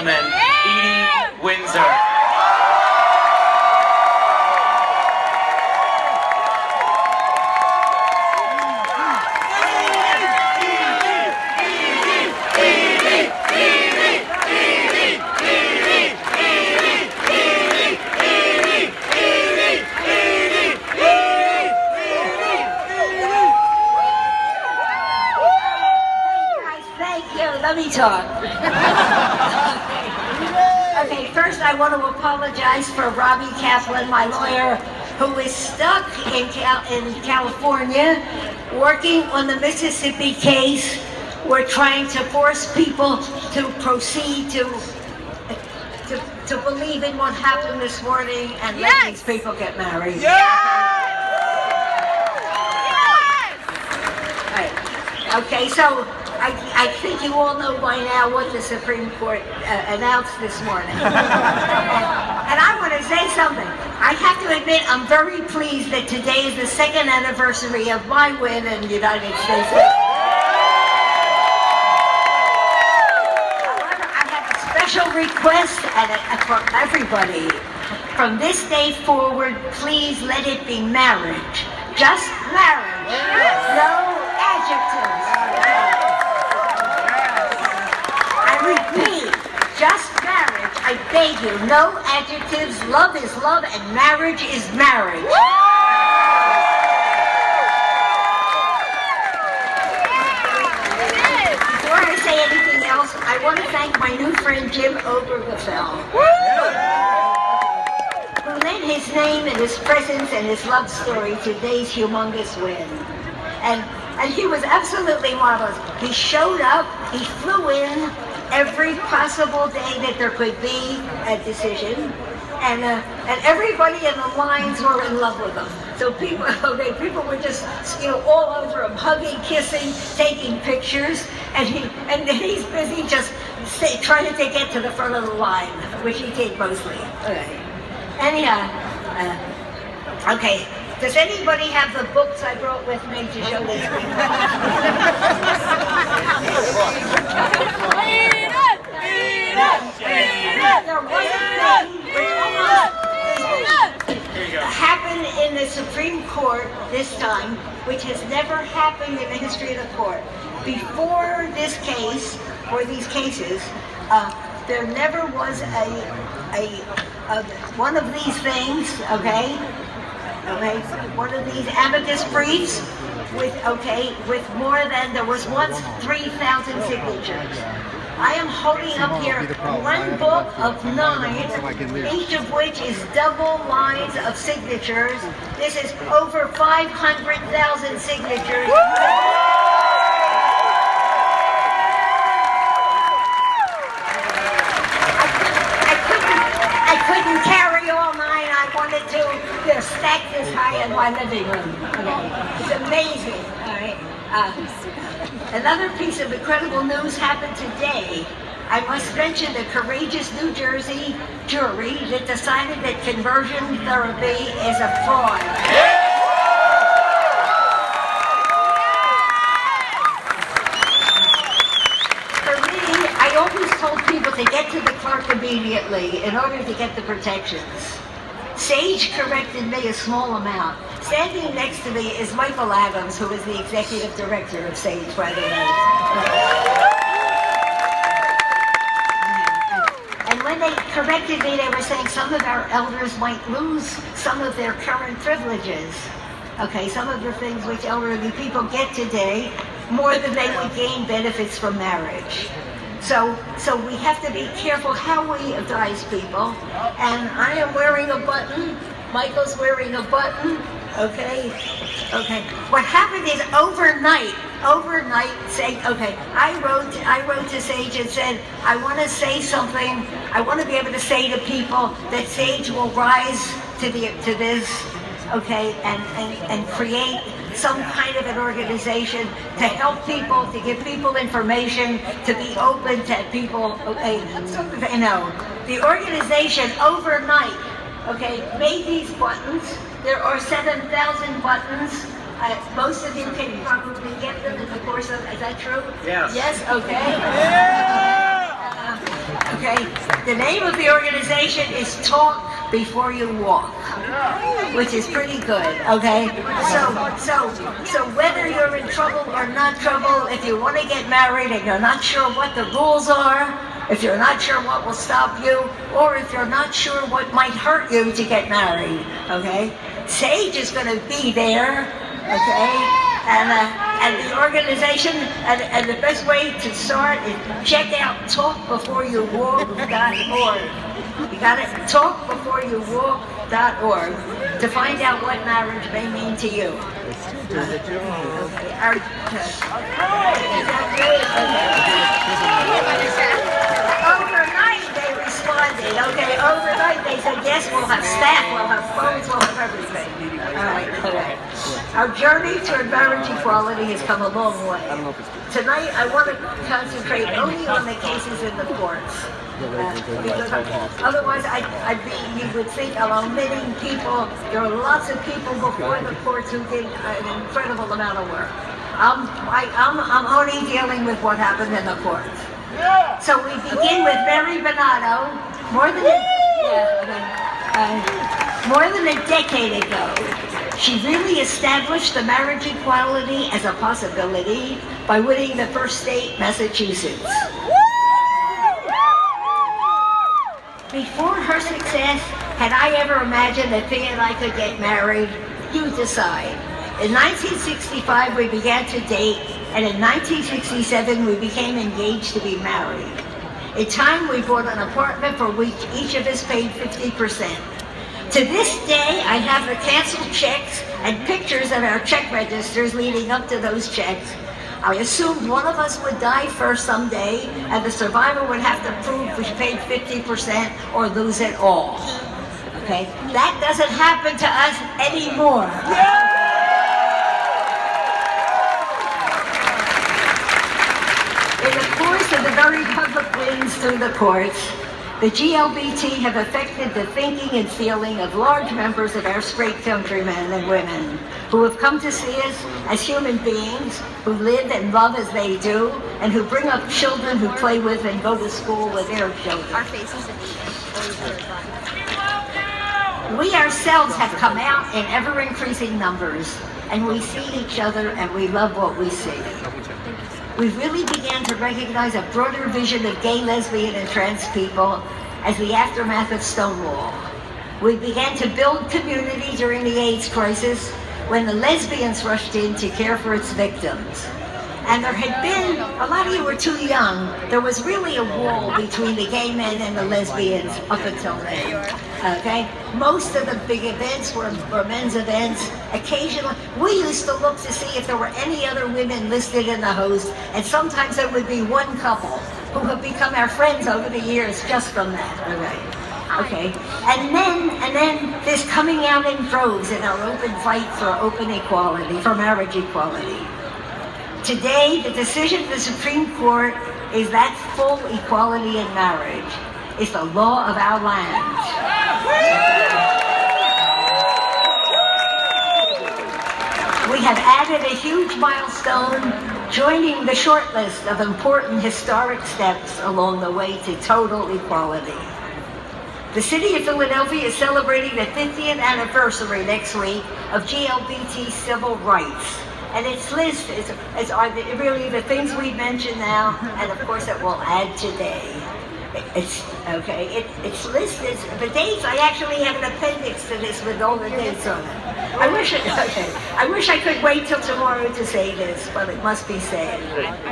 gentlemen, Edie Windsor. Let me talk. Okay, first I want to apologize for Robbie Kaplan, my lawyer, who is stuck in California working on the Mississippi case. We're trying to force people to proceed to believe in what happened this morning and let these people get married. Right. Okay, so I think you all know by now what the Supreme Court announced this morning. And I want to say something. I have to admit, I'm very pleased that today is the 2nd anniversary of my win in the United States. However, I have a special request for everybody. From this day forward, please let it be marriage. Just marriage. No adjectives. Repeat, just marriage. I beg you, no adjectives. Love is love and marriage is marriage. Before I say anything else, I want to thank my new friend Jim Obergefell, who lent his name and his presence and his love story to today's humongous win. And he was absolutely marvelous. He showed up, he flew in every possible day that there could be a decision, and everybody in the lines were in love with him. So people were just all over him, hugging, kissing, taking pictures, and he's busy just trying to get to the front of the line, which he did mostly. Okay. Anyhow, okay. Does anybody have the books I brought with me to show these people? There was a thing which almost happened in the Supreme Court this time, which has never happened in the history of the court. Before this case, or these cases, there never was one of these things, okay, one of these amicus briefs with more than, there was once 3,000 signatures. I am holding up here one book of 9, each of which is double lines of signatures. This is over 500,000 signatures. I couldn't carry all 9. I wanted to. They're stacked this high in my living room. It's amazing. All right. Another piece of incredible news happened today. I must mention the courageous New Jersey jury that decided that conversion therapy is a fraud. For me, I always told people to get to the clerk immediately in order to get the protections. Sage corrected me a small amount. Standing next to me is Michael Adams, who is the executive director of Sage, by the way. And when they corrected me, they were saying some of our elders might lose some of their current privileges. Okay, some of the things which elderly people get today, more than they would gain benefits from marriage. So we have to be careful how we advise people. And I am wearing a button. Michael's wearing a button. Okay. What happened is overnight, saying, okay, I wrote to Sage and said, I want to say something. I want to be able to say to people that Sage will rise to this, okay, and create some kind of an organization to help people, to give people information, to be open to people, okay, the organization overnight, okay, made these buttons. There are 7,000 buttons. Most of you can probably get them in the course of, is that true? Yes. Yes, okay. Okay? The name of the organization is Talk Before You Walk, which is pretty good, okay? So whether you're in trouble or not trouble, if you want to get married and you're not sure what the rules are, if you're not sure what will stop you, or if you're not sure what might hurt you to get married, okay? Sage is going to be there, okay? And the organization, and the best way to start is check out talkbeforeyouwalk.org. You got it? Talkbeforeyouwalk.org to find out what marriage may mean to you. Okay. Overnight they responded. Okay, overnight they said, yes, we'll have staff, we'll have phones, we'll have everything. All right. Our journey toward marriage equality has come a long way. Tonight I want to concentrate only on the cases in the courts. Because otherwise you would think I'm omitting people. There are lots of people before the courts who did an incredible amount of work. I'm only dealing with what happened in the courts. So we begin with Mary Bonato. More than a decade ago, she really established the marriage equality as a possibility by winning the first state, Massachusetts. Before her success, had I ever imagined that Thea and I could get married? You decide. In 1965, we began to date, and in 1967, we became engaged to be married. In time, we bought an apartment for which each of us paid 50%. To this day, I have the canceled checks and pictures of our check registers leading up to those checks. I assumed one of us would die first someday, and the survivor would have to prove we paid 50% or lose it all. Okay? That doesn't happen to us anymore. In the course of the very public wins through the courts, the GLBT have affected the thinking and feeling of large members of our straight countrymen and women who have come to see us as human beings who live and love as they do and who bring up children who play with and go to school with their children. Our faces We ourselves have come out in ever-increasing numbers, and we see each other and we love what we see. We really began to recognize a broader vision of gay, lesbian, and trans people as the aftermath of Stonewall. We began to build community during the AIDS crisis when the lesbians rushed in to care for its victims. And there had been, a lot of you were too young, there was really a wall between the gay men and the lesbians up until then. Okay? Most of the big events were men's events. Occasionally, we used to look to see if there were any other women listed in the host, and sometimes there would be one couple who have become our friends over the years just from that. Okay. And then this coming out in droves in our open fight for open equality, for marriage equality. Today, the decision of the Supreme Court is that full equality in marriage is the law of our land. We have added a huge milestone, joining the short list of important historic steps along the way to total equality. The city of Philadelphia is celebrating the 50th anniversary next week of GLBT civil rights. And its list are really the things we mentioned now, and of course it will add today. It's list is the dates. I actually have an appendix to this with all the dates on it. I wish I could wait till tomorrow to say this, but it must be said.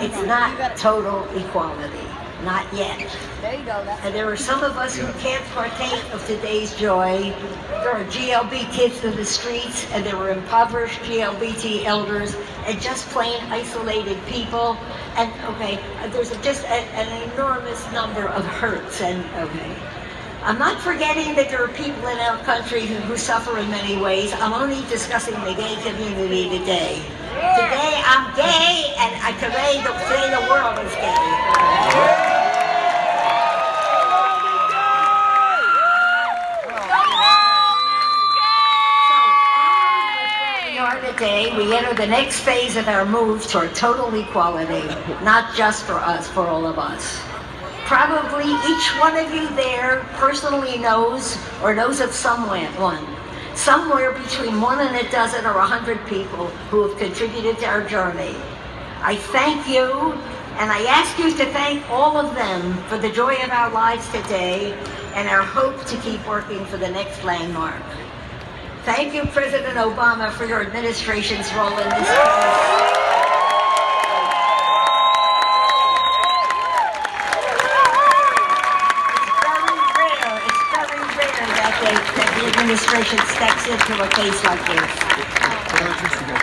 It's not total equality, not yet. There you go. And there are some of us who can't partake of today's joy. There are GLB kids in the streets, and there were impoverished GLBT elders, and just plain isolated people. And there's just an enormous number of hurts. And I'm not forgetting that there are people in our country who suffer in many ways. I'm only discussing the gay community today. Today I'm gay, and today the world is gay. Today, we enter the next phase of our move toward total equality, not just for us, for all of us. Probably each one of you there personally knows or knows of someone, somewhere between 1 and a dozen or 100 people who have contributed to our journey. I thank you, and I ask you to thank all of them for the joy of our lives today and our hope to keep working for the next landmark. Thank you, President Obama, for your administration's role in this case. That the administration steps into a case like this.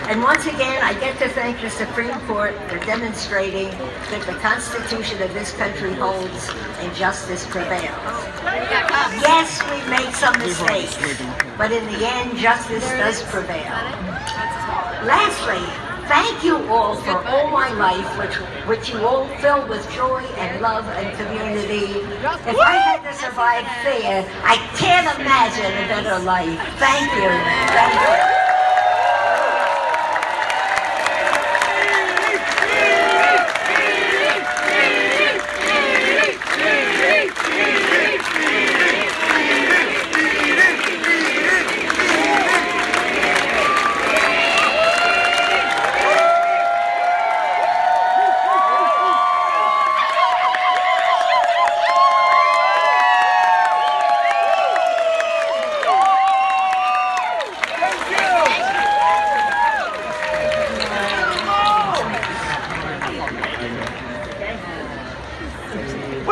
And once again, I get to thank the Supreme Court for demonstrating that the Constitution of this country holds and justice prevails. Yes, we made some mistakes, but in the end, justice does prevail. Lastly, thank you all for all my life, which you all filled with joy and love and community. If I had to survive fear, I can't imagine a better life. Thank you. Thank you.